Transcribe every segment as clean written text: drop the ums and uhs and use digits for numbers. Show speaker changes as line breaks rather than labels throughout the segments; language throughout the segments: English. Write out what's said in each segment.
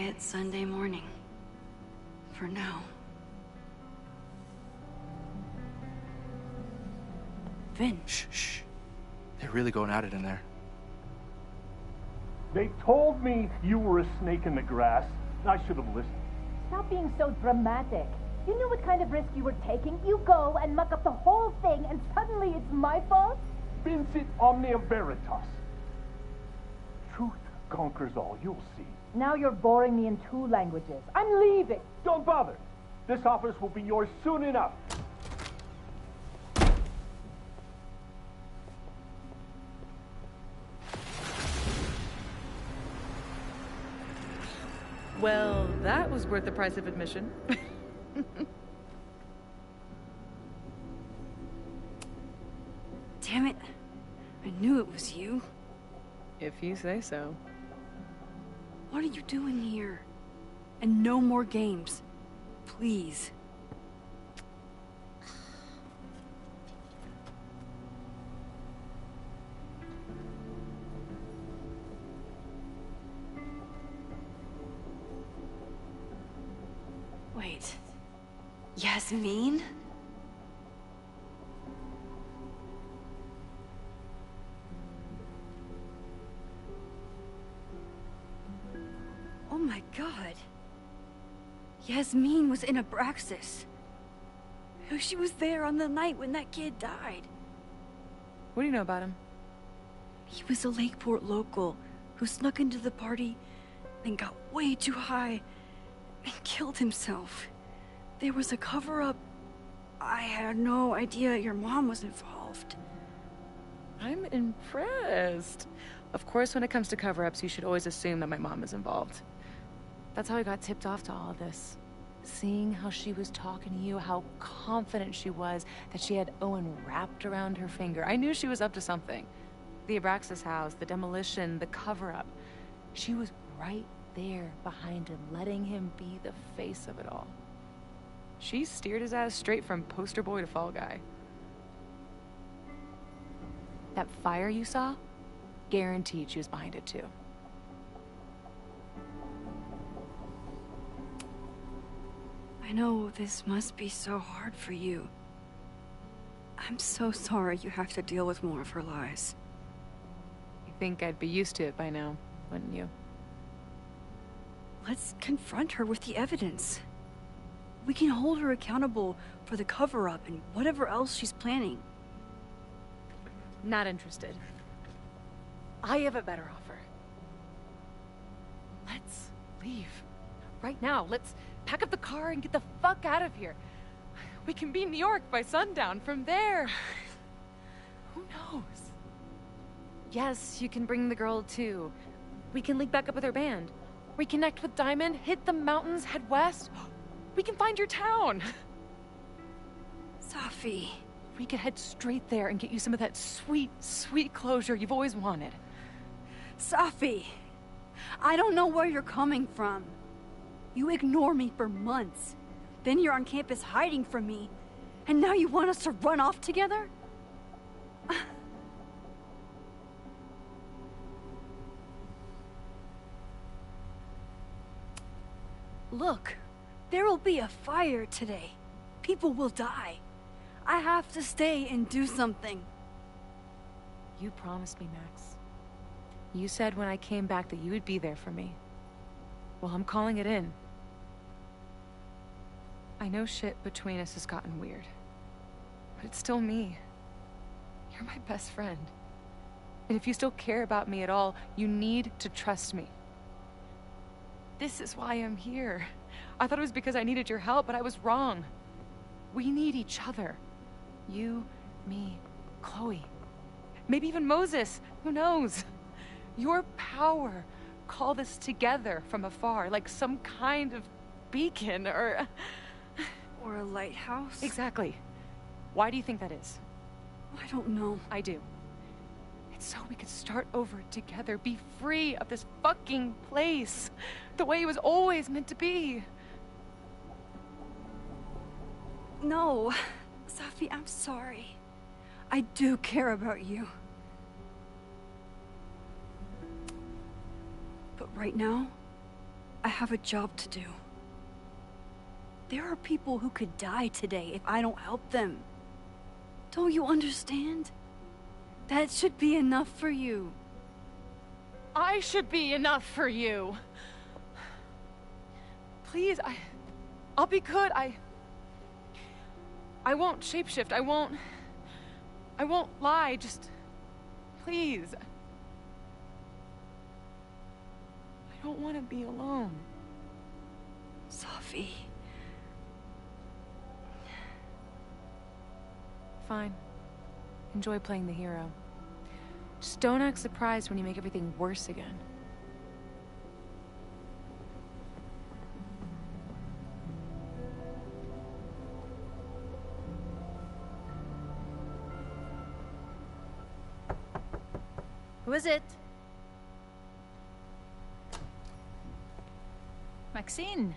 quiet Sunday morning. For now. Vin.
Shh, shh. They're really going at it in there.
They told me you were a snake in the grass. I should have listened.
Stop being so dramatic. You knew what kind of risk you were taking. You go and muck up the whole thing, and suddenly it's my fault?
Vincit omnia veritas. Truth conquers all. You'll see.
Now you're boring me in 2 languages. I'm leaving.
Don't bother. This office will be yours soon enough.
Well, that was worth the price of admission.
Damn it. I knew it was you.
If you say so.
What are you doing here? And no more games. Please. Wait. Yasmin? Oh my god. Yasmin was in Abraxas. She was there on the night when that kid died.
What do you know about him?
He was a Lakeport local who snuck into the party and got way too high and killed himself. There was a cover-up. I had no idea your mom was involved.
I'm impressed. Of course, when it comes to cover-ups, you should always assume that my mom is involved. That's how I got tipped off to all of this. Seeing how she was talking to you, how confident she was that she had Owen wrapped around her finger. I knew she was up to something. The Abraxas house, the demolition, the cover-up. She was right there behind him, letting him be the face of it all. She steered his ass straight from poster boy to fall guy. That fire you saw? Guaranteed she was behind it too.
I know this must be so hard for you. I'm so sorry you have to deal with more of her lies.
You think I'd be used to it by now, wouldn't you?
Let's confront her with the evidence. We can hold her accountable for the cover-up and whatever else she's planning.
Not interested. I have a better offer. Let's leave. Right now, let's pack up the car and get the fuck out of here. We can be in New York by sundown. From there, who knows? Yes, you can bring the girl too. We can link back up with her band. Reconnect with Diamond, hit the mountains, head west. We can find your town.
Safi.
We could head straight there and get you some of that sweet, sweet closure you've always wanted.
Safi. I don't know where you're coming from. You ignore me for months. Then you're on campus hiding from me. And now you want us to run off together? Look, there will be a fire today. People will die. I have to stay and do something.
You promised me, Max. You said when I came back that you would be there for me. Well, I'm calling it in. I know shit between us has gotten weird. But it's still me. You're my best friend. And if you still care about me at all, you need to trust me. This is why I'm here. I thought it was because I needed your help, but I was wrong. We need each other. You, me, Chloe. Maybe even Moses. Who knows? Your power called us together from afar, like some kind of beacon or...
Or a lighthouse?
Exactly. Why do you think that is?
I don't know.
I do. It's so we could start over together, be free of this fucking place, the way it was always meant to be.
No, Safi, I'm sorry. I do care about you. But right now, I have a job to do. There are people who could die today if I don't help them. Don't you understand? That should be enough for you.
I should be enough for you. Please, I'll be good. I won't shapeshift. I won't lie. Just please. I don't want to be alone.
Sophie.
Fine. Enjoy playing the hero. Just don't act surprised when you make everything worse again.
Who is it? Maxine.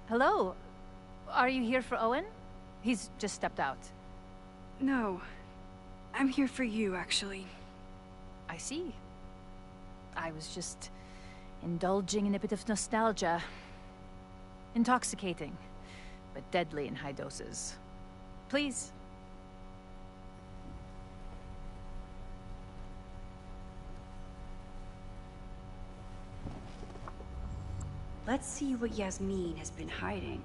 Hello. Are you here for Owen? He's just stepped out.
No. I'm here for you, actually.
I see. I was just indulging in a bit of nostalgia. Intoxicating, but deadly in high doses. Please.
Let's see what Yasmin has been hiding.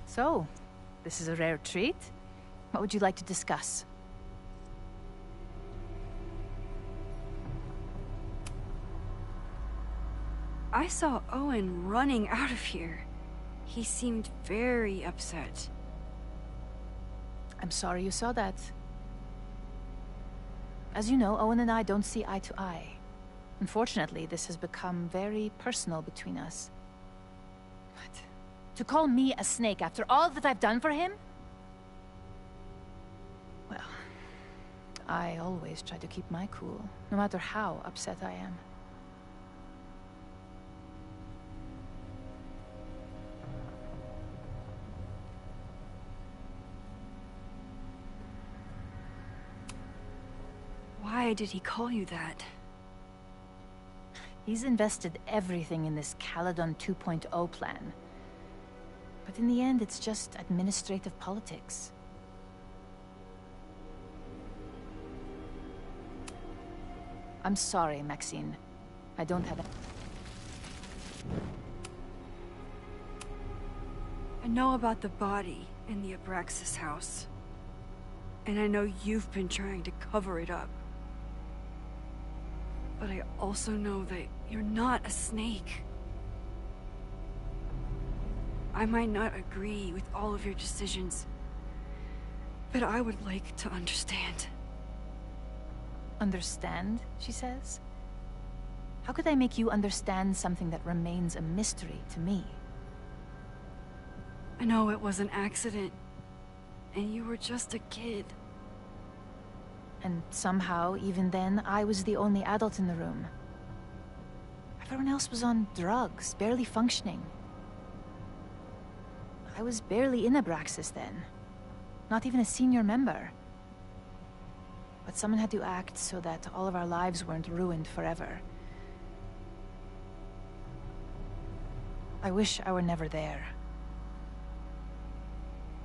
So, this is a rare treat. What would you like to discuss?
I saw Owen running out of here. He seemed very upset.
I'm sorry you saw that. As you know, Owen and I don't see eye to eye. Unfortunately, this has become very personal between us. What? To call me a snake after all that I've done for him? Well, I always try to keep my cool, no matter how upset I am.
Why did he call you that?
He's invested everything in this Caledon 2.0 plan. But in the end, it's just administrative politics. I'm sorry, Maxine. I don't have...
I know about the body in the Abraxas house. And I know you've been trying to cover it up. But I also know that you're not a snake. I might not agree with all of your decisions, but I would like to understand.
Understand, she says? How could I make you understand something that remains a mystery to me?
I know it was an accident, and you were just a kid.
And somehow, even then, I was the only adult in the room. Everyone else was on drugs, barely functioning. I was barely in Abraxas then. Not even a senior member. But someone had to act so that all of our lives weren't ruined forever. I wish I were never there.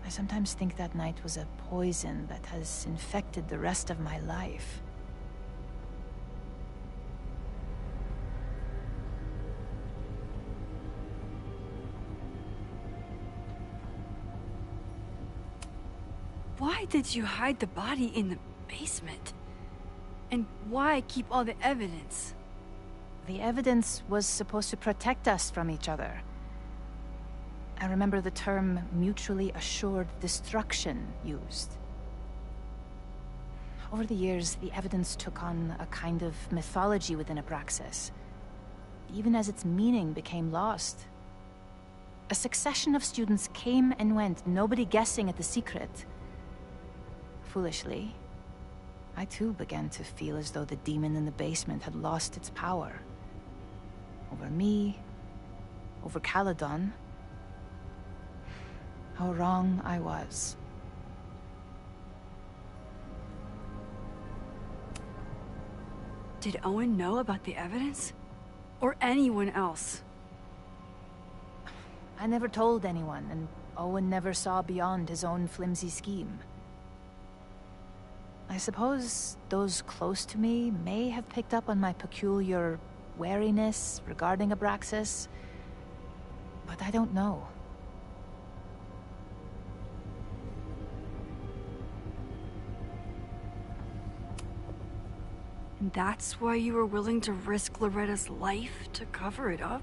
I sometimes think that night was a poison that has infected the rest of my life.
Why did you hide the body in the basement? And why keep all the evidence?
The evidence was supposed to protect us from each other. I remember the term mutually assured destruction used. Over the years, the evidence took on a kind of mythology within Abraxas, even as its meaning became lost. A succession of students came and went, nobody guessing at the secret. Foolishly, I too began to feel as though the demon in the basement had lost its power. Over me, over Caledon. How wrong I was.
Did Owen know about the evidence? Or anyone else?
I never told anyone, and Owen never saw beyond his own flimsy scheme. I suppose those close to me may have picked up on my peculiar wariness regarding Abraxas, but I don't know.
And that's why you were willing to risk Loretta's life to cover it up?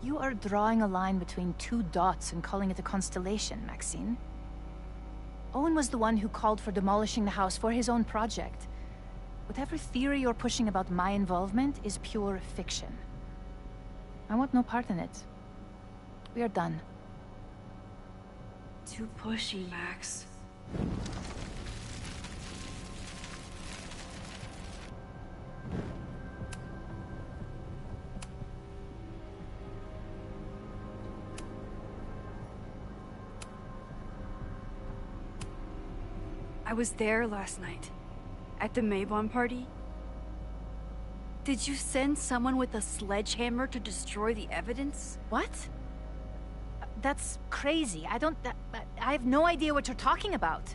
You are drawing a line between two dots and calling it a constellation, Maxine. Owen was the one who called for demolishing the house for his own project. Whatever theory you're pushing about my involvement is pure fiction. I want no part in it. We are done.
Too pushy, Max. I was there last night, at the Maybon party. Did you send someone with a sledgehammer to destroy the evidence?
What? That's crazy. I have no idea what you're talking about.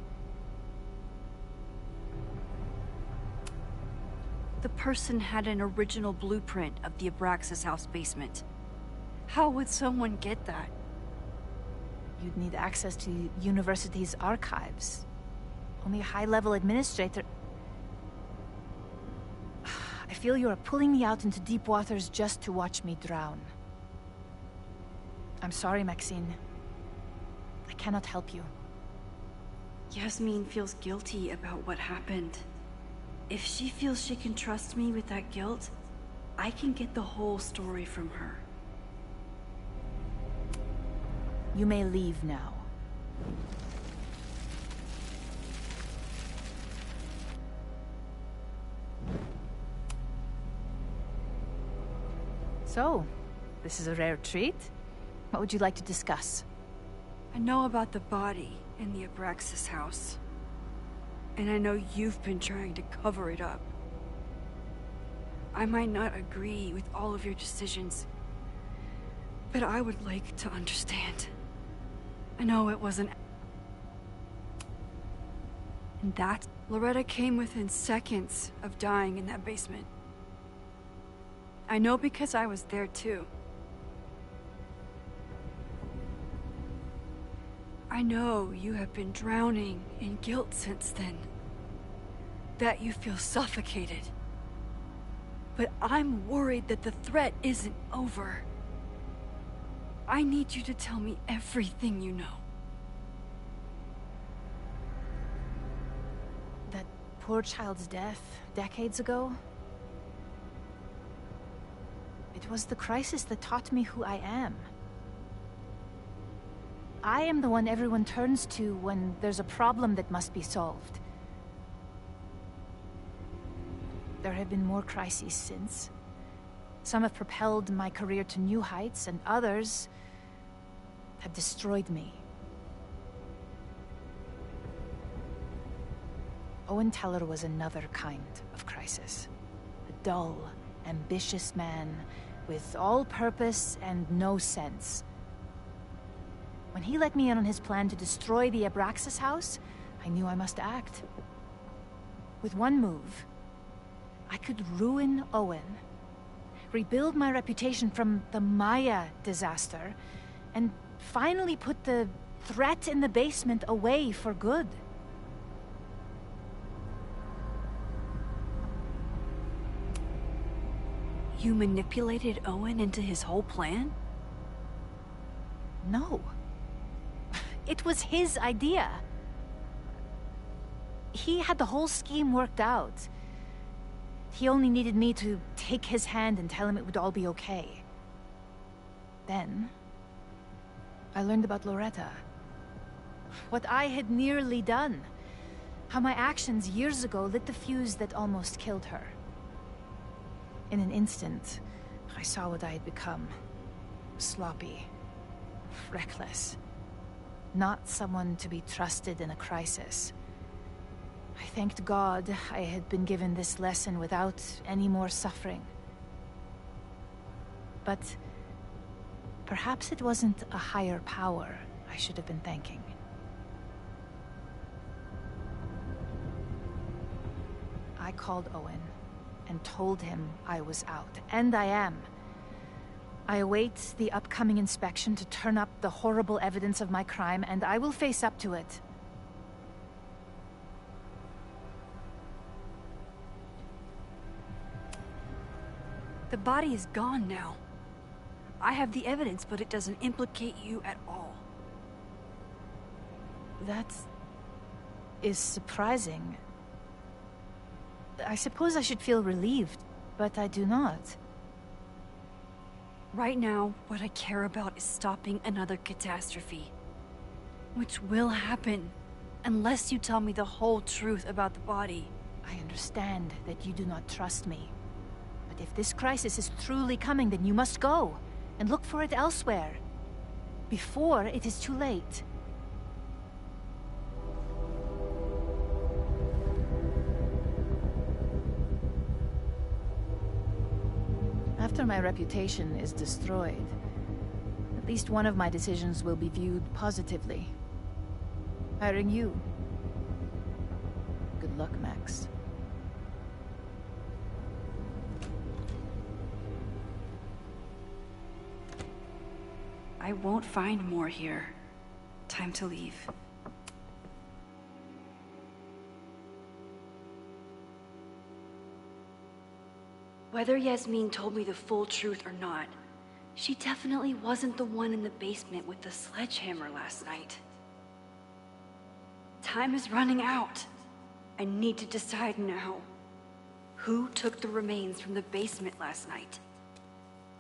The person had an original blueprint of the Abraxas house basement. How would someone get that?
You'd need access to university's archives. Only a high-level administrator... I feel you are pulling me out into deep waters just to watch me drown. I'm sorry, Maxine. I cannot help you.
Yasmin feels guilty about what happened. If she feels she can trust me with that guilt, I can get the whole story from her.
You may leave now. So, this is a rare treat. What would you like to discuss?
I know about the body in the Abraxas house. And I know you've been trying to cover it up. I might not agree with all of your decisions, but I would like to understand. I know it wasn't... And that... Loretta came within seconds of dying in that basement. I know because I was there too. I know you have been drowning in guilt since then. That you feel suffocated. But I'm worried that the threat isn't over. I need you to tell me everything you know.
That poor child's death, decades ago? It was the crisis that taught me who I am. I am the one everyone turns to when there's a problem that must be solved. There have been more crises since. Some have propelled my career to new heights, and others have destroyed me. Owen Teller was another kind of crisis. A dull, ambitious man with all purpose and no sense. When he let me in on his plan to destroy the Abraxas house, I knew I must act. With one move, I could ruin Owen, rebuild my reputation from the Maya disaster, and finally put the threat in the basement away for good.
You manipulated Owen into his whole plan?
No. It was his idea. He had the whole scheme worked out. He only needed me to take his hand and tell him it would all be okay. Then, I learned about Loretta. What I had nearly done. How my actions years ago lit the fuse that almost killed her. In an instant, I saw what I had become. Sloppy. Reckless. Not someone to be trusted in a crisis. I thanked God I had been given this lesson without any more suffering. But perhaps it wasn't a higher power I should have been thanking. I called Owen and told him I was out, and I am. I await the upcoming inspection to turn up the horrible evidence of my crime, and I will face up to it.
The body is gone now. I have the evidence, but it doesn't implicate you at all.
That is surprising. I suppose I should feel relieved, but I do not.
Right now, what I care about is stopping another catastrophe. Which will happen, unless you tell me the whole truth about the body.
I understand that you do not trust me. But if this crisis is truly coming, then you must go, and look for it elsewhere. Before it is too late. After my reputation is destroyed, at least one of my decisions will be viewed positively. Hiring you. Good luck, Max.
I won't find more here. Time to leave. Whether Yasmin told me the full truth or not, she definitely wasn't the one in the basement with the sledgehammer last night. Time is running out. I need to decide now. Who took the remains from the basement last night?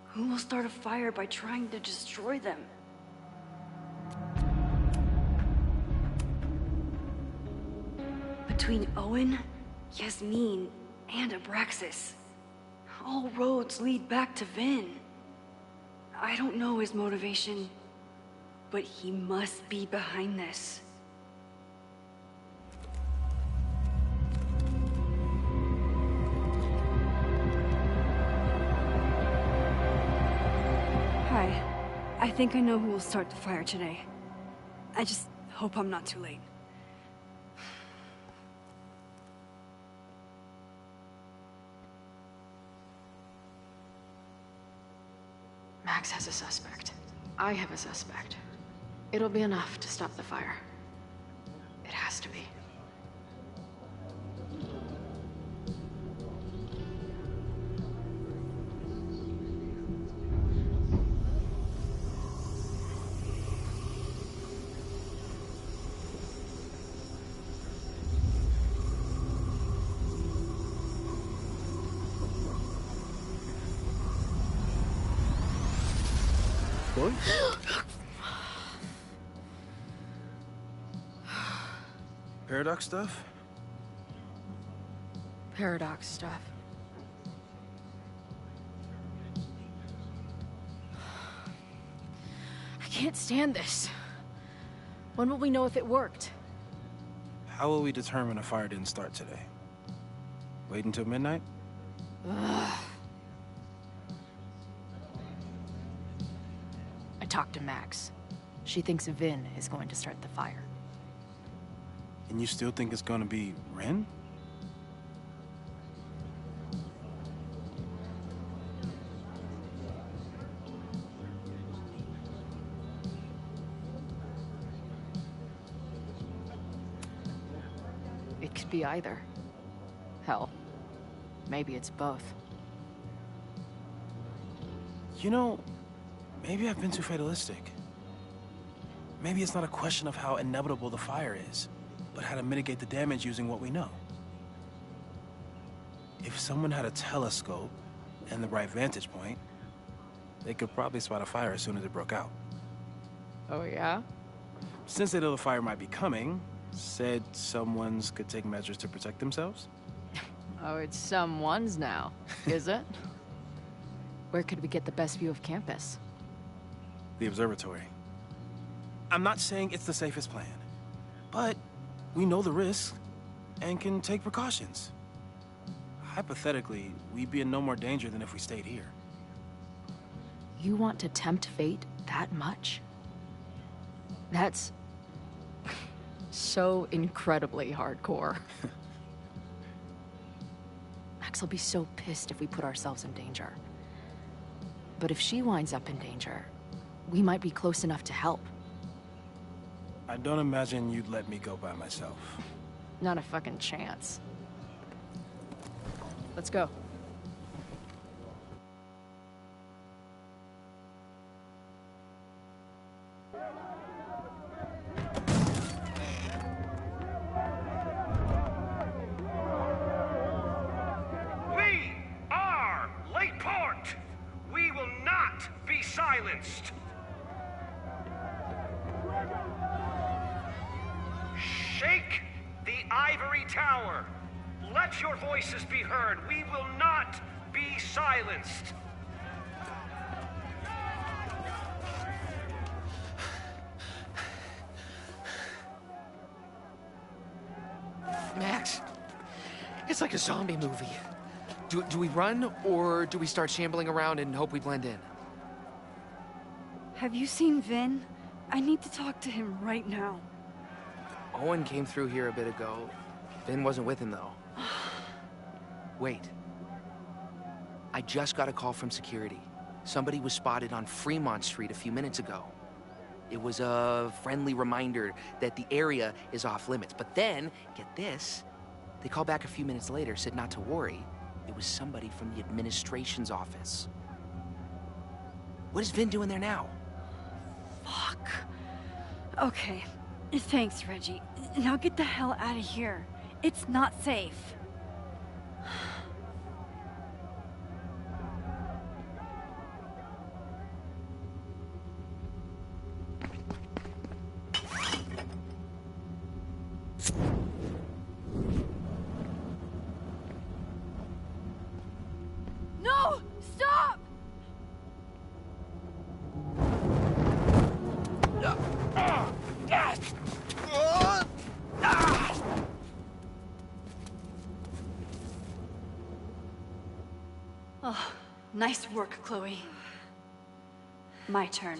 Who will start a fire by trying to destroy them? Between Owen, Yasmin, and Abraxas, all roads lead back to Vin. I don't know his motivation, but he must be behind this. Hi. I think I know who will start the fire today. I just hope I'm not too late.
Max has a suspect. I have a suspect. It'll be enough to stop the fire. It has to be.
Boy? Paradox stuff?
Paradox stuff. I can't stand this. When will we know if it worked?
How will we determine a fire didn't start today? Wait until midnight?
Ugh. I talked to Max. She thinks Vin is going to start the fire.
And you still think it's gonna be Ren?
It could be either. Hell, maybe it's both.
You know, maybe I've been too fatalistic. Maybe it's not a question of how inevitable the fire is, but how to mitigate the damage using what we know. If someone had a telescope and the right vantage point, they could probably spot a fire as soon as it broke out.
Oh, yeah?
Since they know the fire might be coming, said someone's could take measures to protect themselves?
Oh, it's someone's now, is it? Where could we get the best view of campus?
The observatory. I'm not saying it's the safest plan, but we know the risks. and can take precautions. Hypothetically, we'd be in no more danger than if we stayed here.
You want to tempt fate that much? That's so incredibly hardcore. Max will be so pissed if we put ourselves in danger. But if she winds up in danger, we might be close enough to help.
I don't imagine you'd let me go by myself.
Not a fucking chance. Let's go.
We are Lakeport! We will not be silenced! Shake the ivory tower! Let your voices be heard! We will not be silenced!
Max, it's like a zombie movie. Do we run, or do we start shambling around and hope we blend in?
Have you seen Vin? I need to talk to him right now.
Owen came through here a bit ago. Vin wasn't with him, though. Wait. I just got a call from security. Somebody was spotted on Fremont Street a few minutes ago. It was a friendly reminder that the area is off limits. But then, get this, they called back a few minutes later, said not to worry. It was somebody from the administration's office. What is Vin doing there now?
Fuck. Okay. Thanks, Reggie. Now get the hell out of here. It's not safe. No! Stop! Oh, nice work, Chloe. My turn.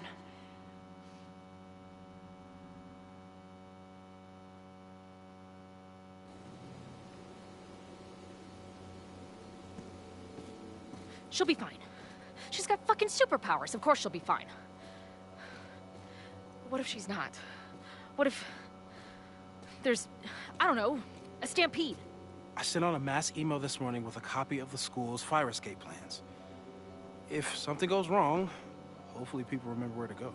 She'll be fine. She's got fucking superpowers. Of course she'll be fine. What if she's not? What if there's, I don't know, a stampede?
I sent out a mass email this morning with a copy of the school's fire escape plans. If something goes wrong, hopefully people remember where to go.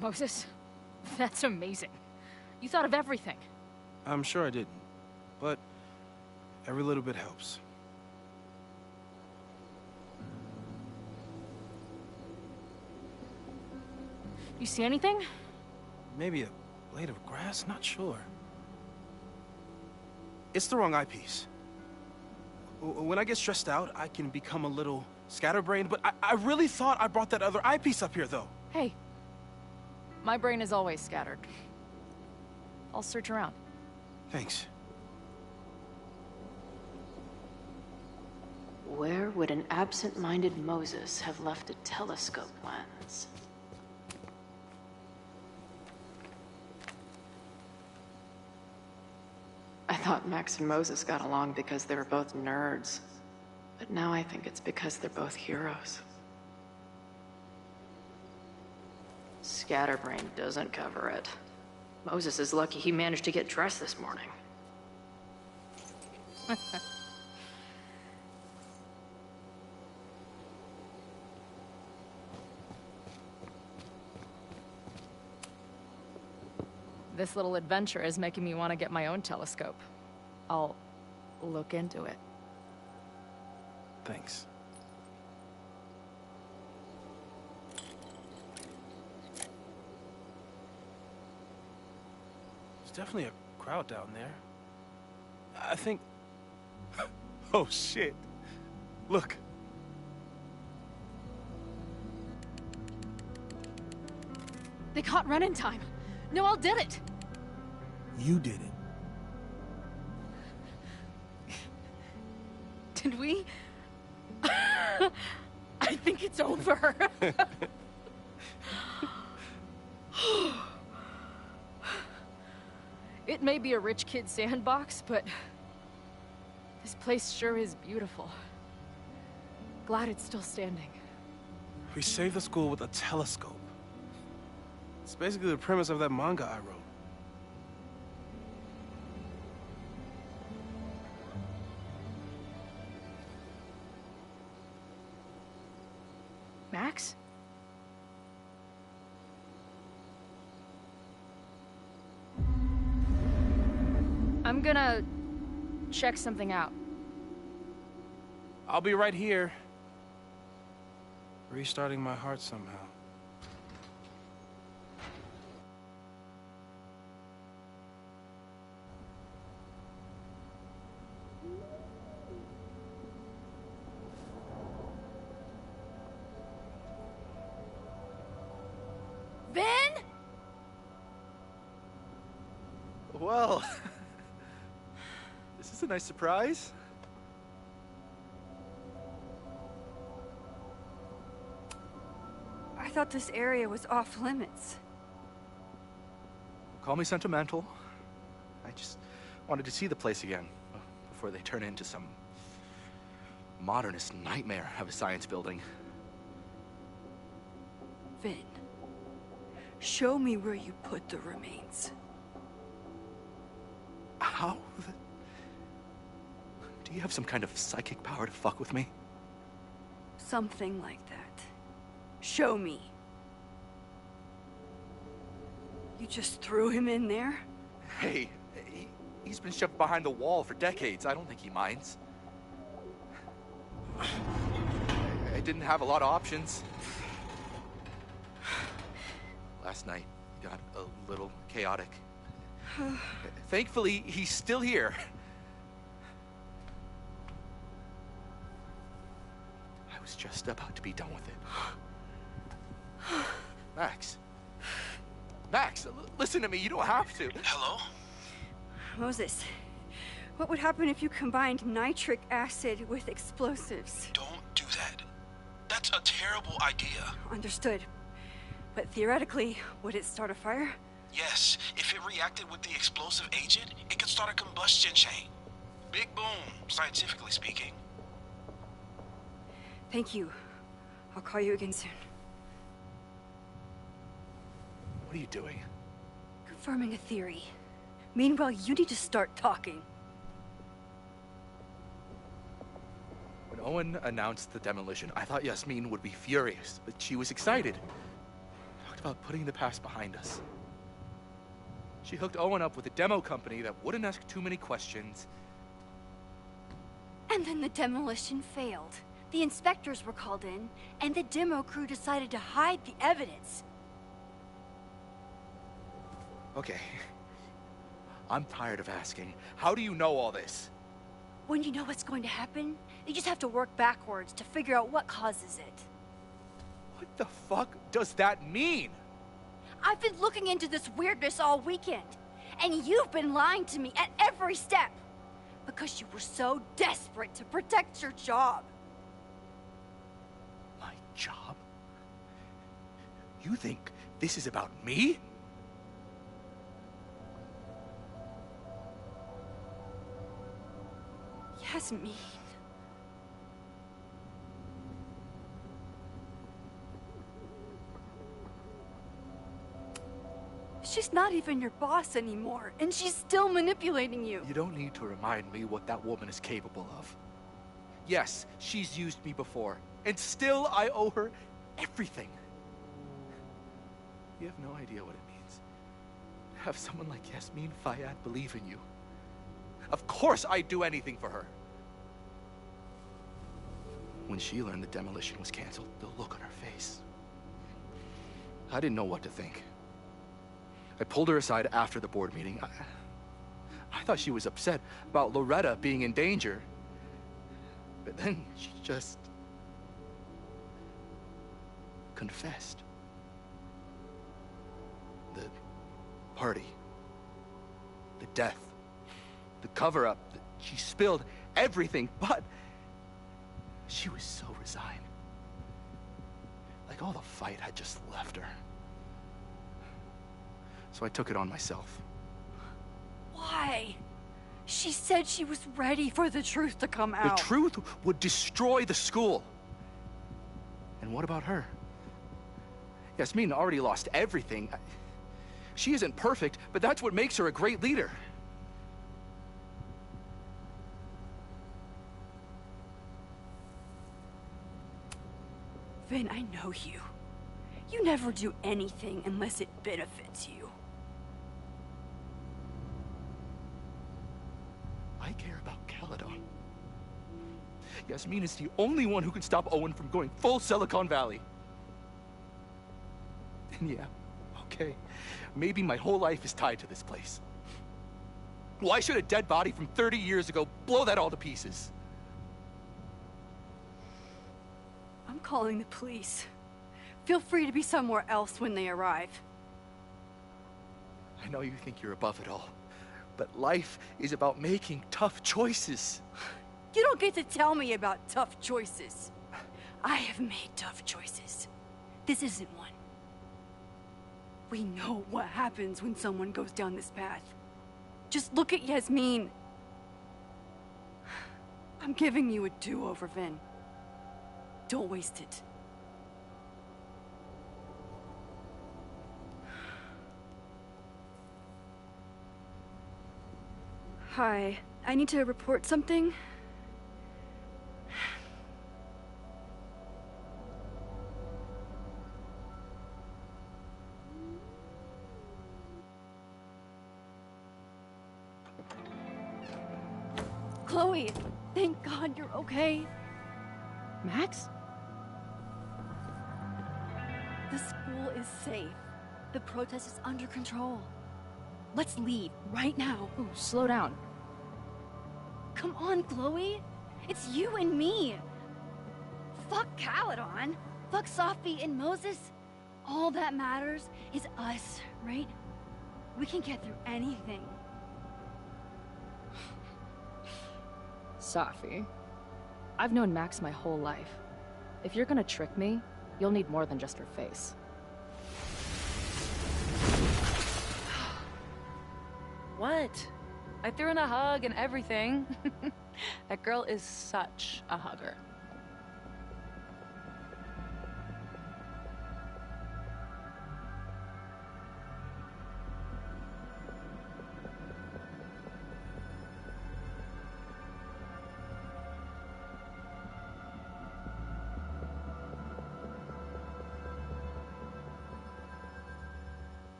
Moses, that's amazing. You thought of everything.
I'm sure I didn't, but every little bit helps.
You see anything?
Maybe a blade of grass? Not sure. It's the wrong eyepiece. When I get stressed out, I can become a little scatterbrained, but I really thought I brought that other eyepiece up here, though.
Hey, my brain is always scattered. I'll search around.
Thanks.
Where would an absent-minded Moses have left a telescope lens? I thought Max and Moses got along because they were both nerds. But now I think it's because they're both heroes. Scatterbrain doesn't cover it. Moses is lucky he managed to get dressed this morning. This little adventure is making me want to get my own telescope. I'll look into it.
Thanks. There's definitely a crowd down there. I think... Oh, shit. Look.
They caught Ren in time. Noel did it.
You did it.
Did we? I think it's over. It may be a rich kid's sandbox, but this place sure is beautiful. Glad it's still standing.
We saved the school with a telescope. It's basically the premise of that manga I wrote.
Max? I'm gonna check something out.
I'll be right here. Restarting my heart somehow.
Vin?
Well, this is a nice surprise.
I thought this area was off limits.
Call me sentimental. I just wanted to see the place again before they turn into some modernist nightmare of a science building.
Vin, show me where you put the remains.
How? Do you have some kind of psychic power to fuck with me?
Something like that. Show me. You just threw him in there?
Hey, he's been shoved behind the wall for decades. I don't think he minds. I didn't have a lot of options. Last night got a little chaotic. Thankfully, he's still here. I was just about to be done with it. Max. Max, listen to me. You don't have to.
Hello?
Moses, what would happen if you combined nitric acid with explosives?
Don't do that. That's a terrible idea.
Understood. But theoretically, would it start a fire?
Yes, if it reacted with the explosive agent, it could start a combustion chain. Big boom, scientifically speaking.
Thank you. I'll call you again soon.
What are you doing?
Confirming a theory. Meanwhile, you need to start talking.
When Owen announced the demolition, I thought Yasmin would be furious, but she was excited. Talked about putting the past behind us. She hooked Owen up with a demo company that wouldn't ask too many questions.
And then the demolition failed. The inspectors were called in, and the demo crew decided to hide the evidence.
Okay. I'm tired of asking. How do you know all this?
When you know what's going to happen, you just have to work backwards to figure out what causes it.
What the fuck does that mean?
I've been looking into this weirdness all weekend, and you've been lying to me at every step because you were so desperate to protect your job.
My job? You think this is about me?
Yasmin. She's not even your boss anymore, and she's still manipulating you.
You don't need to remind me what that woman is capable of. Yes, she's used me before, and still I owe her everything. You have no idea what it means to have someone like Yasmin Fayyad believe in you. Of course I'd do anything for her. When she learned the demolition was canceled, the look on her face. I didn't know what to think. I pulled her aside after the board meeting. I thought she was upset about Loretta being in danger. But then she just confessed. party. The death. The cover-up. She spilled everything, but she was so resigned. Like all the fight had just left her. So I took it on myself.
Why? She said she was ready for the truth to come out.
The truth would destroy the school. And what about her? Yasmin already lost everything. She isn't perfect, but that's what makes her a great leader.
Vin, I know you. You never do anything unless it benefits you.
I care about Caledon. Yasmin is the only one who can stop Owen from going full Silicon Valley. And yeah, okay, maybe my whole life is tied to this place. Why should a dead body from 30 years ago blow that all to pieces?
I'm calling the police. Feel free to be somewhere else when they arrive.
I know you think you're above it all, but life is about making tough choices.
You don't get to tell me about tough choices. I have made tough choices. This isn't one. We know what happens when someone goes down this path. Just look at Yasmin. I'm giving you a do-over, Vin. Don't waste it. Hi, I need to report something. Chloe, thank God you're okay.
Max?
The school is safe. The protest is under control. Let's leave right now.
Ooh, slow down.
Come on, Chloe. It's you and me. Fuck Caledon. Fuck Sophie and Moses. All that matters is us, right? We can get through anything.
Sophie. I've known Max my whole life. If you're gonna trick me, you'll need more than just her face.
What? I threw in a hug and everything. That girl is such a hugger.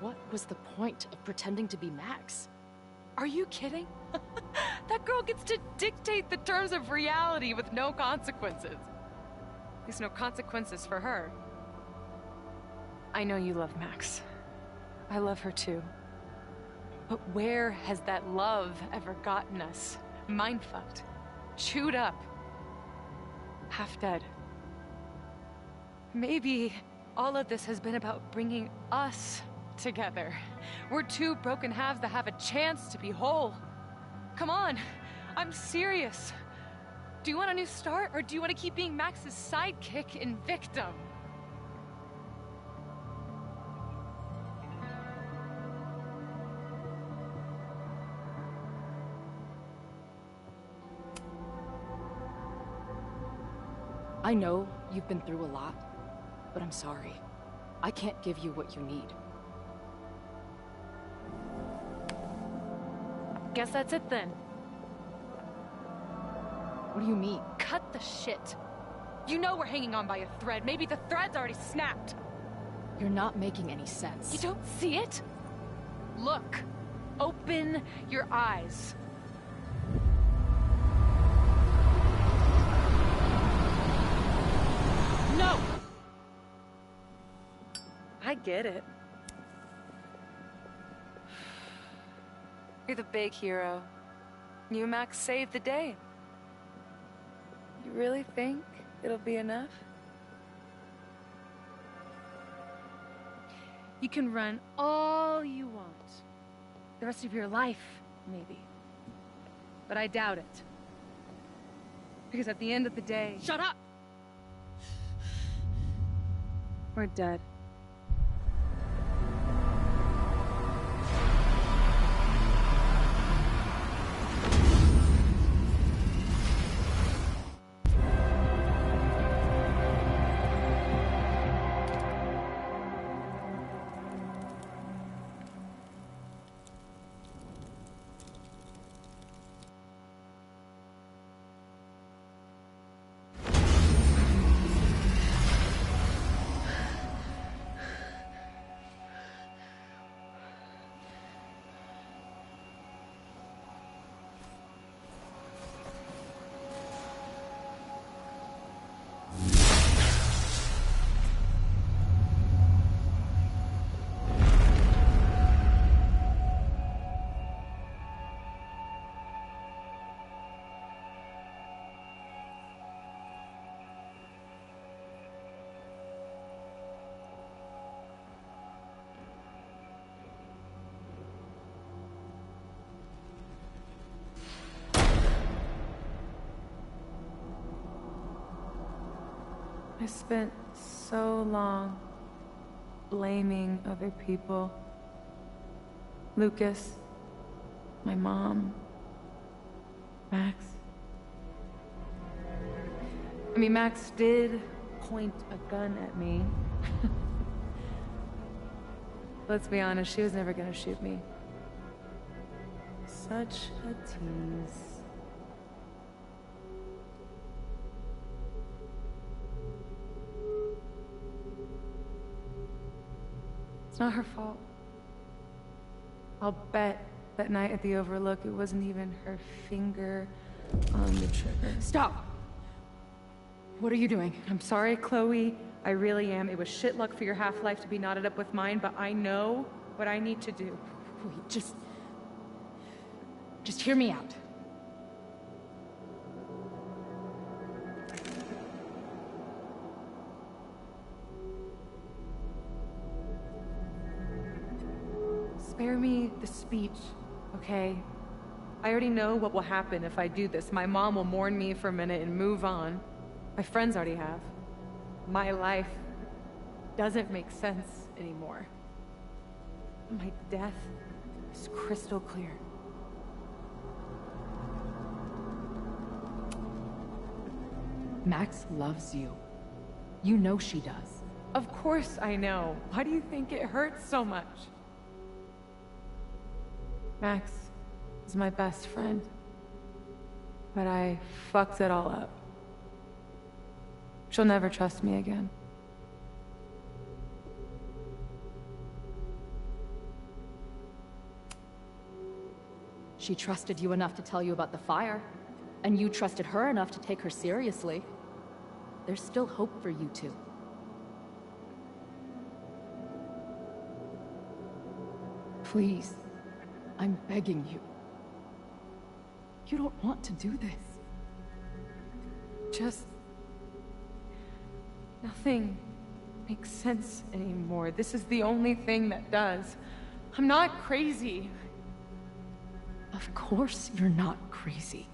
What was the point of pretending to be Max?
Are you kidding? That girl gets to dictate the terms of reality with no consequences. There's no consequences for her. I know you love Max. I love her too. But where has that love ever gotten us? Mind-fucked. Chewed up. Half dead. Maybe all of this has been about bringing us together. We're two broken halves that have a chance to be whole. Come on, I'm serious. Do you want a new start, or do you want to keep being Max's sidekick and victim?
I know you've been through a lot, but I'm sorry. I can't give you what you need.
Guess that's it then.
What do you mean?
Cut the shit. You know we're hanging on by a thread. Maybe the thread's already snapped.
You're not making any sense.
You don't see it? Look. Open your eyes. No! I get it. You're the big hero. You, Max, saved the day. You really think it'll be enough? You can run all you want. The rest of your life, maybe. But I doubt it. Because at the end of the day...
Shut up!
We're dead. I spent so long blaming other people. Lucas, my mom, Max. I mean, Max did point a gun at me. Let's be honest, she was never gonna shoot me. Such a tease. It's not her fault. I'll bet that night at the Overlook it wasn't even her finger on the trigger.
Stop! What are you doing?
I'm sorry, Chloe. I really am. It was shit luck for your half-life to be knotted up with mine, but I know what I need to do.
Wait, just hear me out.
Spare me the speech, okay? I already know what will happen if I do this. My mom will mourn me for a minute and move on. My friends already have. My life doesn't make sense anymore. My death is crystal clear.
Max loves you. You know she does.
Of course I know. Why do you think it hurts so much? Max is my best friend. But I fucked it all up. She'll never trust me again.
She trusted you enough to tell you about the fire, and you trusted her enough to take her seriously. There's still hope for you two. Please, I'm begging you. You don't want to do this.
Just... nothing makes sense anymore. This is the only thing that does. I'm not crazy.
Of course you're not crazy.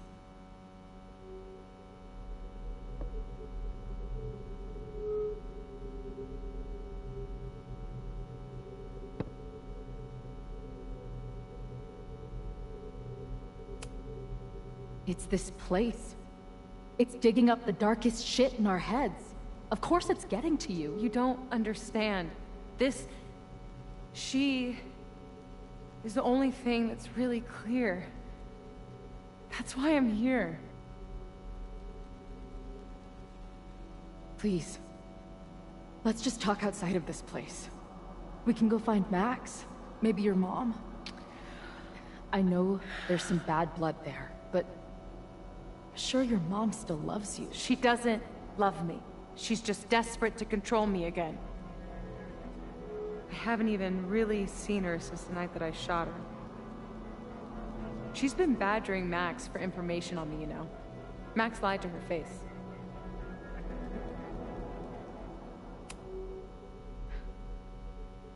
It's this place. It's digging up the darkest shit in our heads. Of course it's getting to you.
You don't understand. She is the only thing that's really clear. That's why I'm here.
Please. Let's just talk outside of this place. We can go find Max. Maybe your mom. I know there's some bad blood there, but... I'm sure your mom still loves you.
She doesn't love me. She's just desperate to control me again. I haven't even really seen her since the night that I shot her. She's been badgering Max for information on me, you know. Max lied to her face.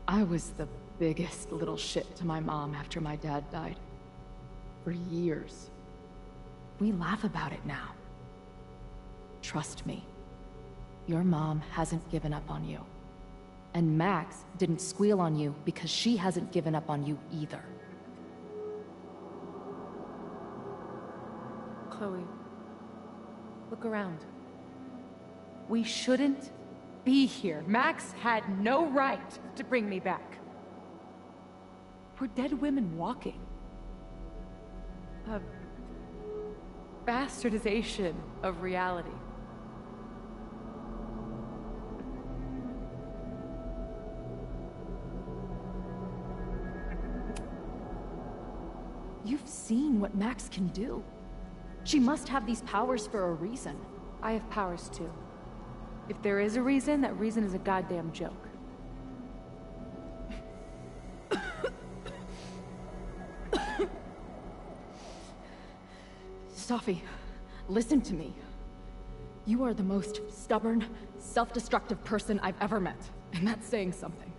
I was the biggest little shit to my mom after my dad died. For years. We laugh about it now. Trust me. Your mom hasn't given up on you. And Max didn't squeal on you because she hasn't given up on you either.
Chloe, look around. We shouldn't be here. Max had no right to bring me back. We're dead women walking. A bastardization of reality.
You've seen what Max can do. She must have these powers for a reason.
I have powers too. If there is a reason, that reason is a goddamn joke.
Safi, listen to me. You are the most stubborn, self-destructive person I've ever met. And that's saying something.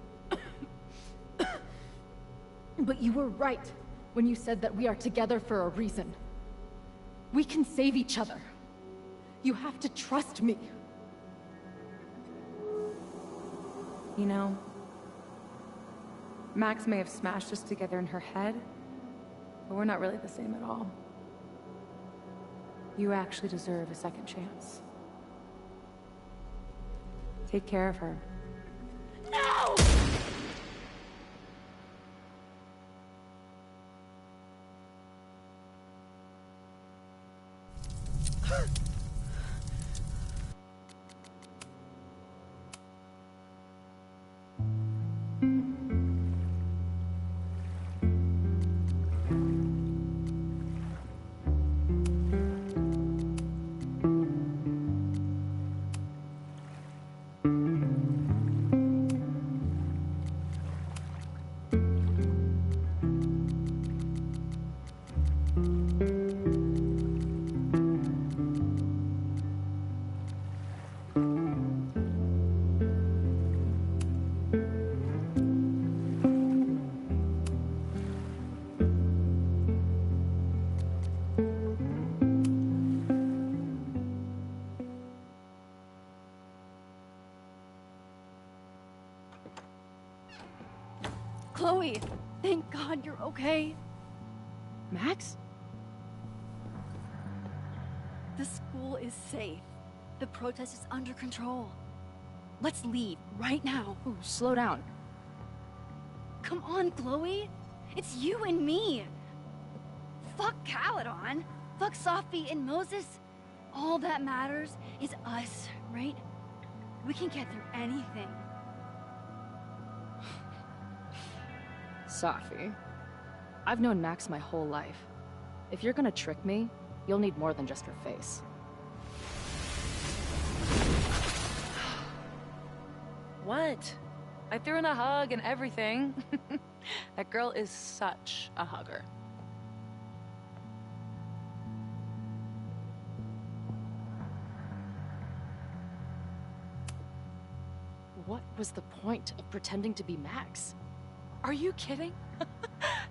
But you were right when you said that we are together for a reason. We can save each other. You have to trust me.
You know, Max may have smashed us together in her head, but we're not really the same at all. You actually deserve a second chance. Take care of her.
No!
Chloe, thank God you're okay.
Max?
The school is safe. The protest is under control. Let's leave right now.
Ooh, slow down.
Come on, Chloe. It's you and me. Fuck Caledon. Fuck Safi and Moses. All that matters is us, right? We can get through anything.
Safi, I've known Max my whole life. If you're gonna trick me, you'll need more than just her face.
What? I threw in a hug and everything. That girl is such a hugger.
What was the point of pretending to be Max?
Are you kidding?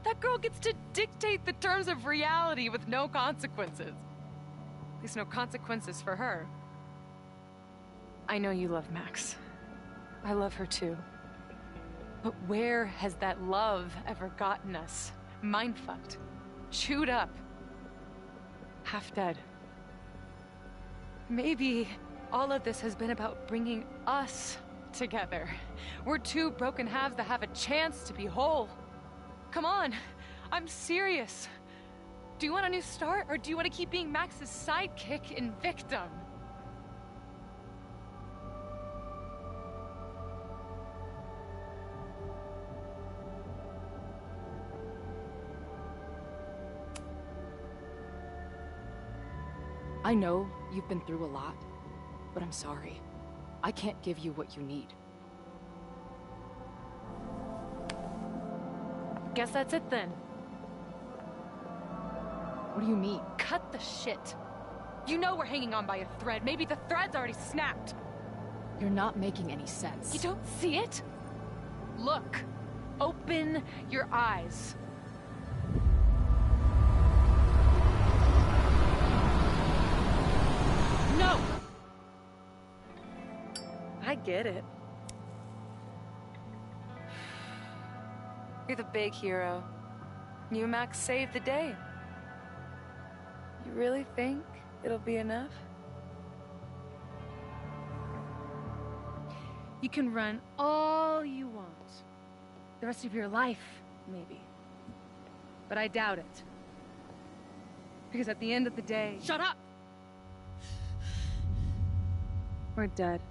That girl gets to dictate the terms of reality with no consequences. At least no consequences for her. I know you love Max. I love her too. But where has that love ever gotten us? Mind-fucked. Chewed up. Half dead. Maybe all of this has been about bringing us together. We're two broken halves that have a chance to be whole. Come on, I'm serious. Do you want a new start, or do you want to keep being Max's sidekick and victim?
I know you've been through a lot, but I'm sorry. I can't give you what you need.
Guess that's it then.
What do you mean?
Cut the shit. You know we're hanging on by a thread. Maybe the thread's already snapped.
You're not making any sense.
You don't see it? Look. Open your eyes. No! I get it. You're the big hero. You and Max saved the day. You really think it'll be enough? You can run all you want. The rest of your life, maybe. But I doubt it. Because at the end of the day... Shut up! We're dead.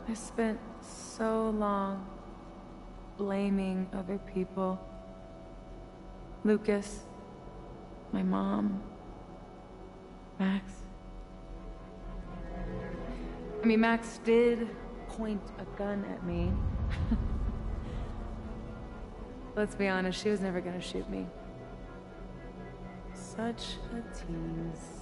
I spent so long blaming other people. Lucas, my mom, Max. I mean, Max did point a gun at me. Let's be honest, she was never gonna shoot me. Such a tease.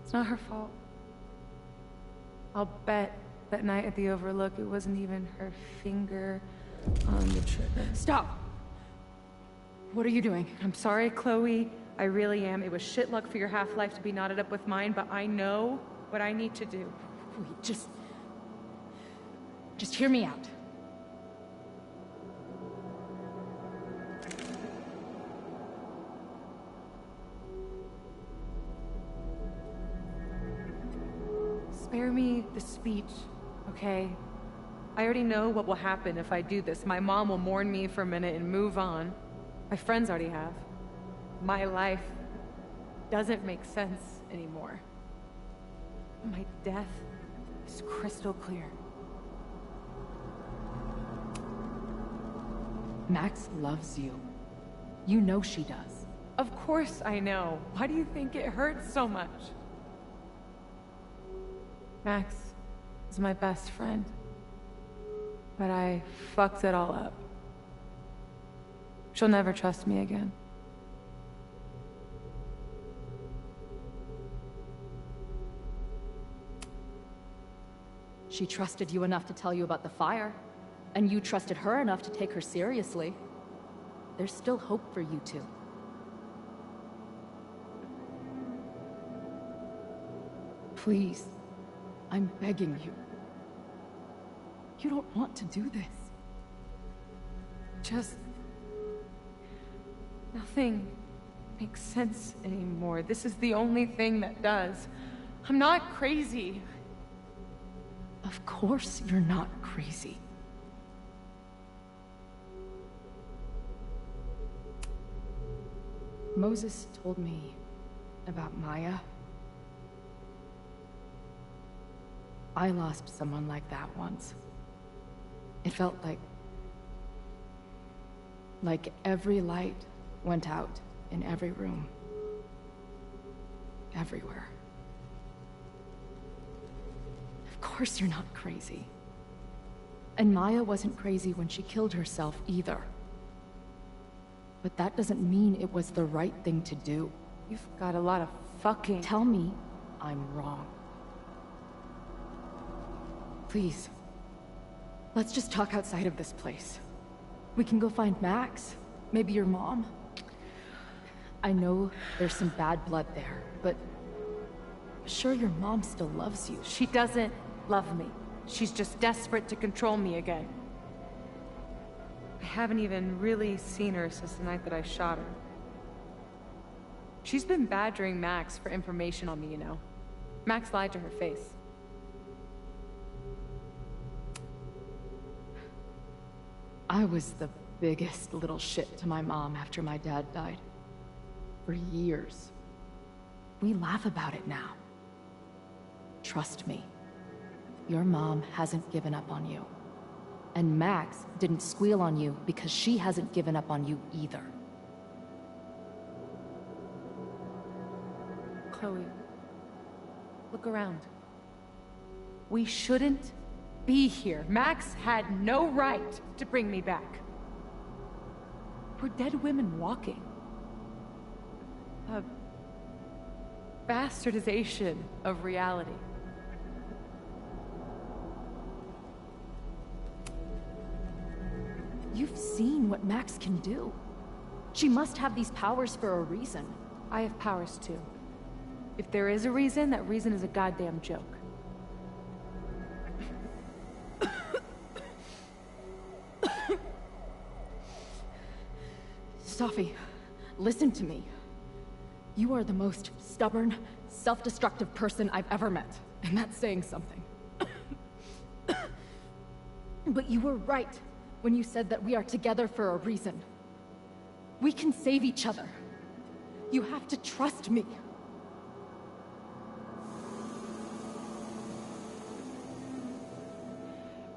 It's not her fault. I'll bet that night at the Overlook it wasn't even her finger on the trigger.
Stop! What are you doing?
I'm sorry, Chloe. I really am. It was shit luck for your half-life to be knotted up with mine, but I know what I need to do.
Wait, just hear me out.
Spare me the speech, okay? I already know what will happen if I do this. My mom will mourn me for a minute and move on. My friends already have. My life doesn't make sense anymore. My death is crystal clear.
Max loves you. You know she does.
Of course I know. Why do you think it hurts so much? Max is my best friend. But I fucked it all up. She'll never trust me again.
She trusted you enough to tell you about the fire, and you trusted her enough to take her seriously. There's still hope for you two. Please, I'm begging you. You don't want to do this.
Just... nothing makes sense anymore. This is the only thing that does. I'm not crazy.
Of course you're not crazy. Moses told me about Maya. I lost someone like that once. It felt like every light went out in every room. Everywhere. Of course you're not crazy. And Maya wasn't crazy when she killed herself either. But that doesn't mean it was the right thing to do.
You've got a lot of fucking...
Tell me I'm wrong. Please. Let's just talk outside of this place. We can go find Max. Maybe your mom. I know there's some bad blood there, but... sure, your mom still loves you.
She doesn't love me. She's just desperate to control me again. I haven't even really seen her since the night that I shot her. She's been badgering Max for information on me, you know. Max lied to her face.
I was the biggest little shit to my mom after my dad died. For years. We laugh about it now. Trust me. Your mom hasn't given up on you. And Max didn't squeal on you because she hasn't given up on you either.
Chloe, look around. We shouldn't be here. Max had no right to bring me back. We're dead women walking. A bastardization of reality.
You've seen what Max can do. She must have these powers for a reason.
I have powers too. If there is a reason, that reason is a goddamn joke.
Safi, listen to me. You are the most stubborn, self-destructive person I've ever met. And that's saying something. But you were right when you said that we are together for a reason. We can save each other. You have to trust me.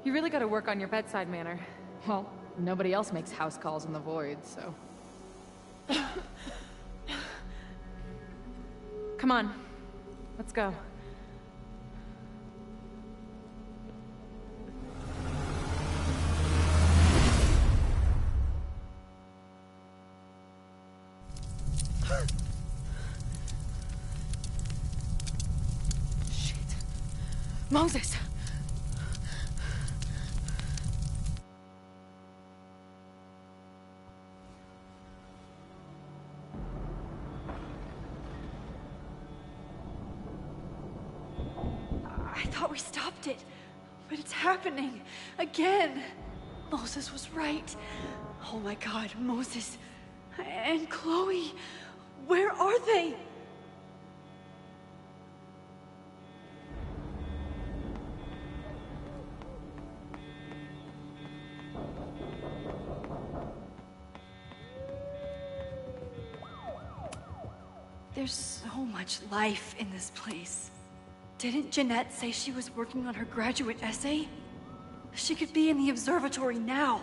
You really gotta work on your bedside manner.
Well, nobody else makes house calls in the void, so...
Come on. Let's go.
Shit. Moses!
I thought we stopped it, but it's happening again. Moses was right. Oh my God, Moses and Chloe, where are they? There's so much life in this place. Didn't Jeanette say she was working on her graduate essay? She could be in the observatory now.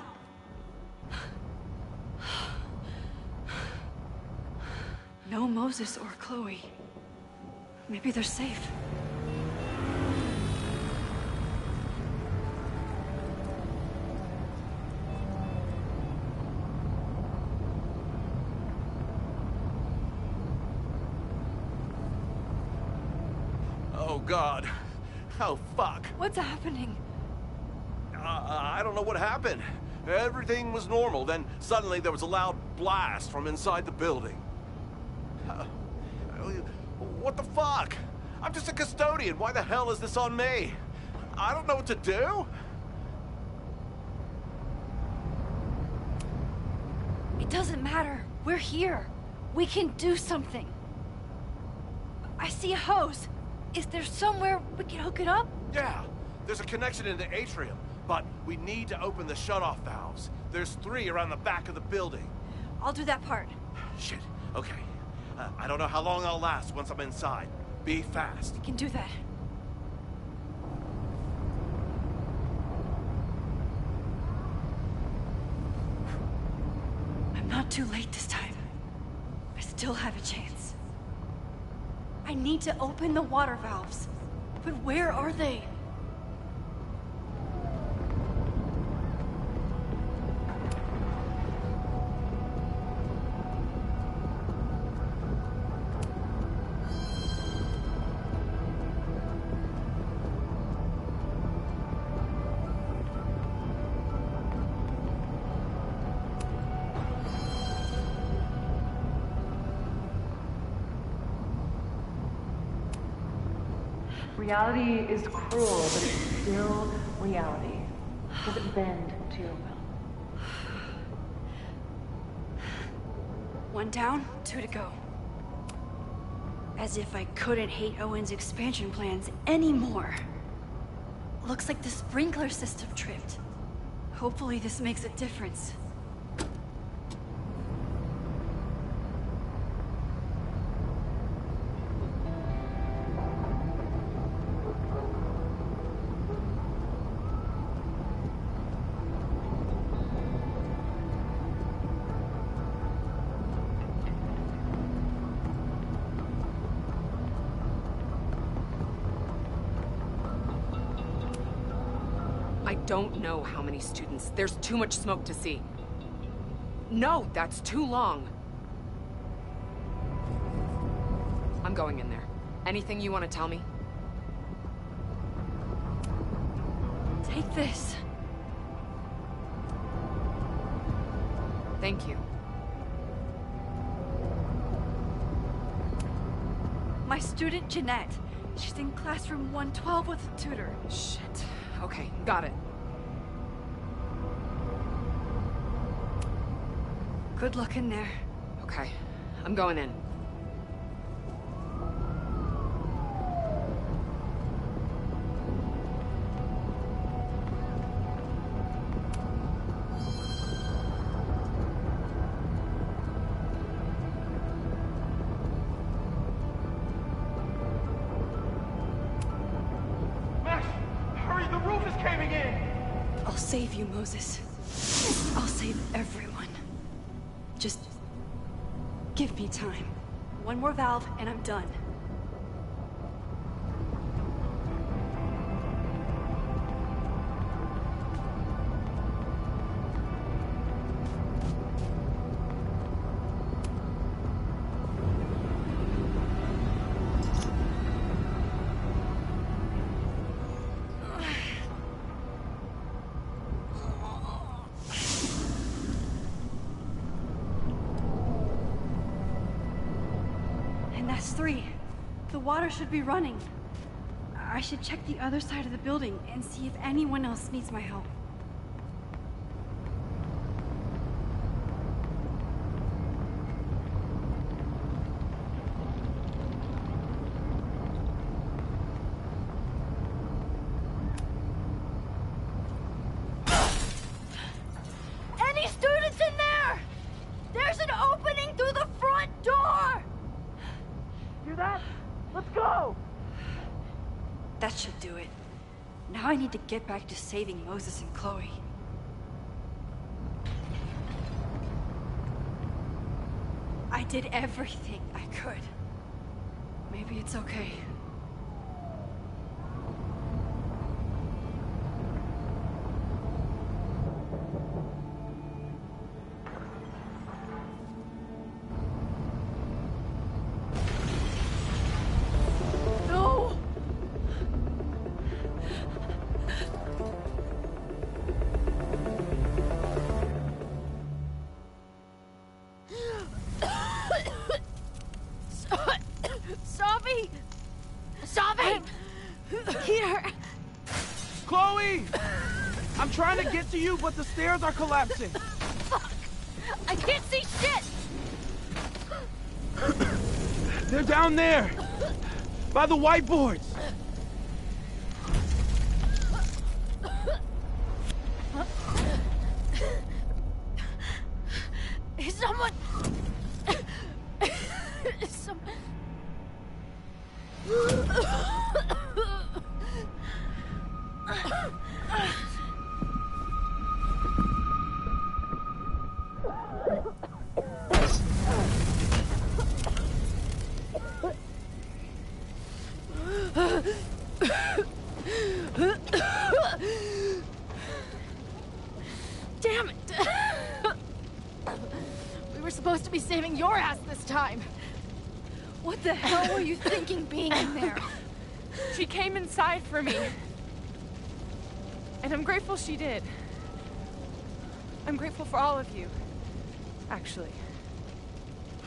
No Moses or Chloe. Maybe they're safe.
Oh, God. Oh, fuck.
What's happening?
I don't know what happened. Everything was normal, then suddenly there was a loud blast from inside the building. What the fuck? I'm just a custodian. Why the hell is this on me? I don't know what to do.
It doesn't matter. We're here. We can do something. I see a hose. Is there somewhere we can hook it up?
Yeah, There's a connection in the atrium, but we need to open the shutoff valves. There's 3 around the back of the building.
I'll do that part.
Shit, okay. I don't know how long I'll last once I'm inside. Be fast.
I can do that. I'm not too late this time. I still have a chance. I need to open the water valves. But where are they?
Reality is cruel, but it's still reality. Does it bend to your will?
1 down, 2 to go. As if I couldn't hate Owen's expansion plans anymore. Looks like the sprinkler system tripped. Hopefully this makes a difference.
I don't know how many students. There's too much smoke to see. No, that's too long. I'm going in there. Anything you want to tell me?
Take this.
Thank you.
My student, Jeanette. She's in classroom 112 with a tutor.
Shit. Okay, got it.
Good luck in there.
Okay, I'm going in.
I'll save you, Moses. I'll save everyone. Just give me time. 1 more valve and I'm done. That's 3. The water should be running. I should check the other side of the building and see if anyone else needs my help. Any students in there? There's an opening through the front door!
Hear that? Let's go!
That should do it. Now I need to get back to saving Moses and Chloe. I did everything I could. Maybe it's okay.
Chloe! I'm trying to get to you, but the stairs are collapsing.
Fuck! I can't see shit!
They're down there! By the whiteboards!
Someone... Some... Damn it! We were supposed to be saving your ass this time. What the hell were you thinking being in there?
She came inside for me. And I'm grateful she did. I'm grateful for all of you, actually.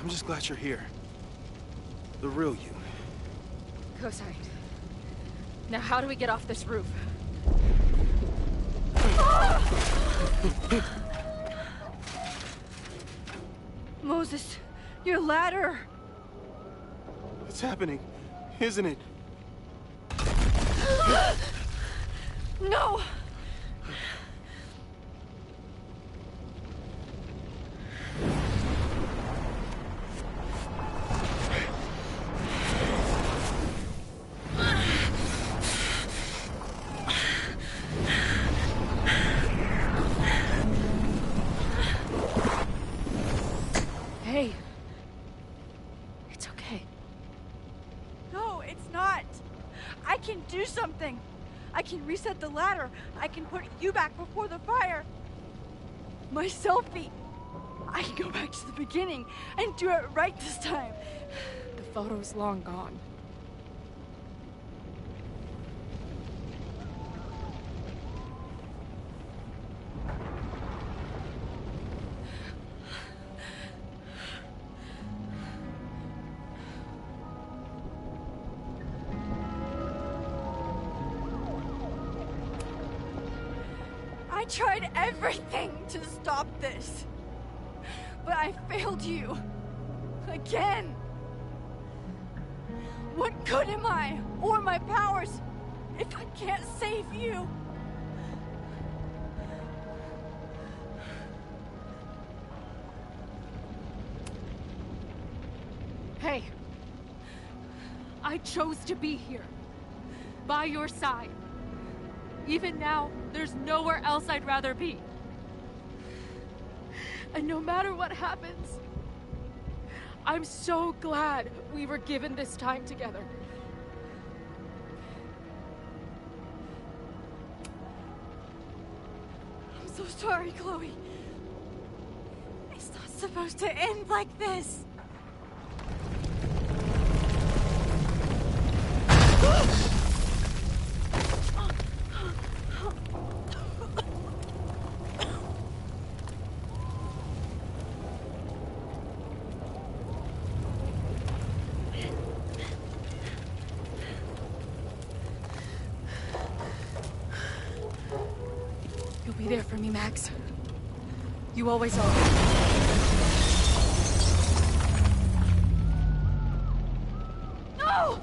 I'm just glad you're here. The real you.
Co-signed. Now how do we get off this roof?
Moses, your ladder!
It's happening, isn't it?
No!
Hey. It's okay.
No, it's not. I can do something. I can reset the ladder. I can put you back before the fire. My selfie. I can go back to the beginning and do it right this time.
The photo's long gone.
I tried everything to stop this. But I failed you. Again. What good am I, or my powers, if I can't save you?
Hey. I chose to be here. By your side. Even now, there's nowhere else I'd rather be. And no matter what happens, I'm so glad we were given this time together.
I'm so sorry, Chloe. It's not supposed to end like this.
You'll be there for me, Max. You always are.
No!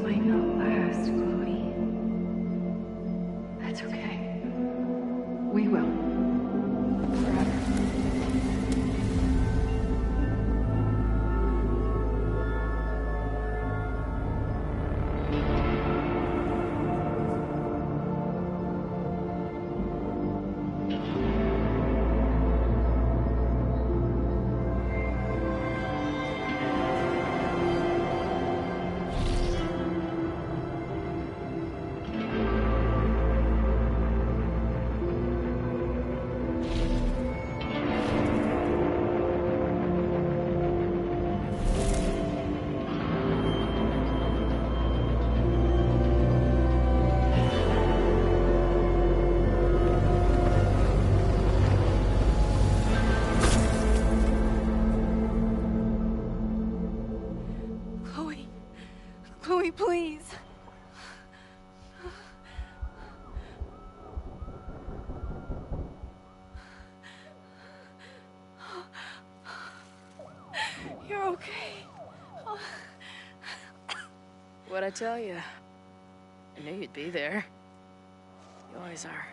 Might not last, Chloe. That's okay. We will. Forever.
What'd I tell you? I knew you'd be there. You always are.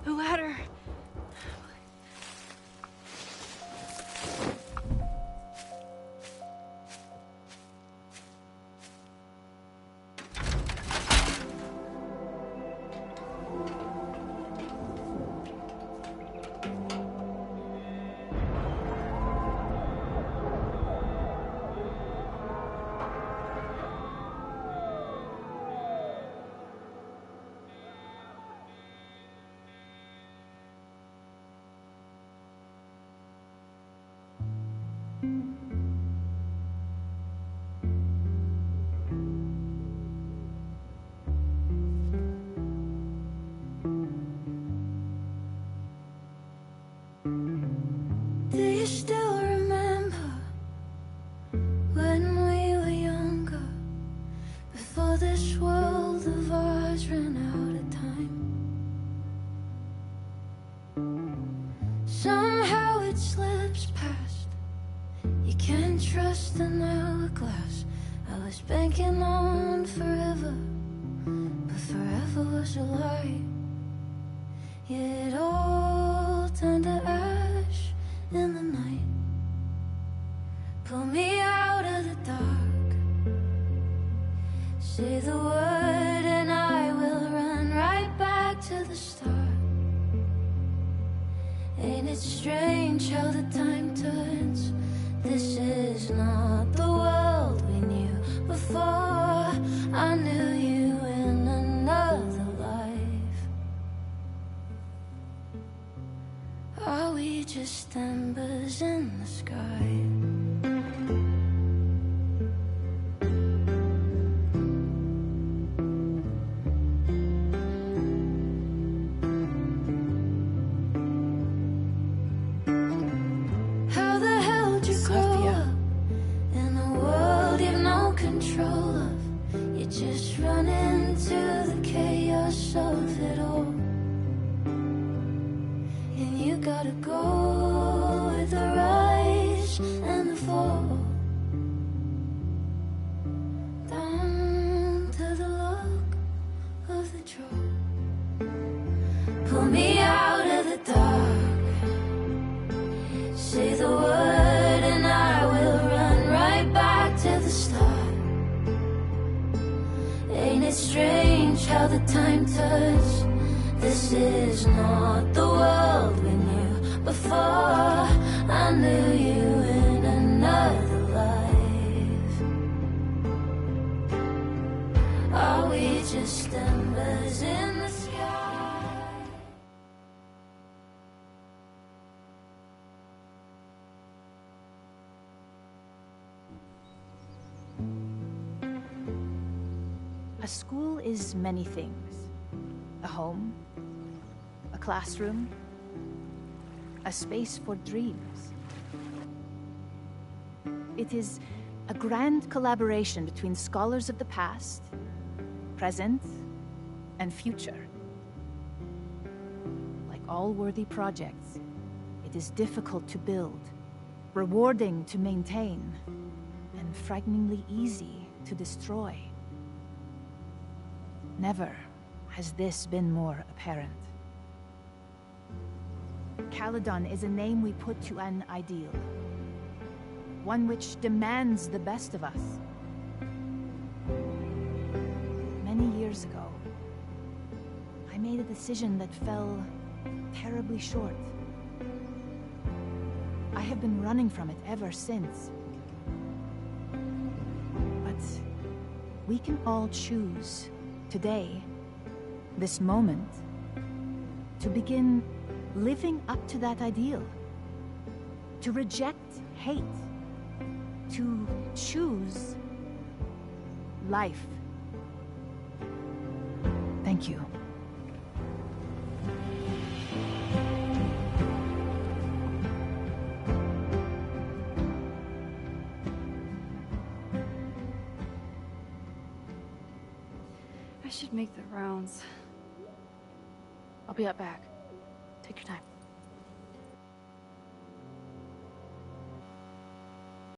The ladder.
Do you still remember when we were younger, before this world of ours ran out of time? Somehow it slips past. You can't trust an hourglass. I was banking on forever, but forever was a lie. It all turned to ash in the night. Pull me out of the dark. Say the word and I will run right back to the start. Ain't it strange how the time turns? This is not the world we knew before. I knew you in another life. Are we just embers in the sky? How the hell did you grow up in a world you've no control of? You just run into the chaos of it all. And you gotta go with the rise and the fall. Down to the luck of the draw. Pull me out of the dark. Say the word and I will run right back to the start. Ain't it strange how the time turns? This is not the world we knew before. I knew you in another life. Are we just embers in the sky?
A school is many things. A home, a classroom, a space for dreams. It is a grand collaboration between scholars of the past, present, and future. Like all worthy projects, it is difficult to build, rewarding to maintain, and frighteningly easy to destroy. Never has this been more apparent. Caledon is a name we put to an ideal. One which demands the best of us. Many years ago, I made a decision that fell terribly short. I have been running from it ever since. But we can all choose today, this moment, to begin living up to that ideal. To reject hate. To choose life. Thank you.
I should make the rounds.
I'll be up back. Take your time.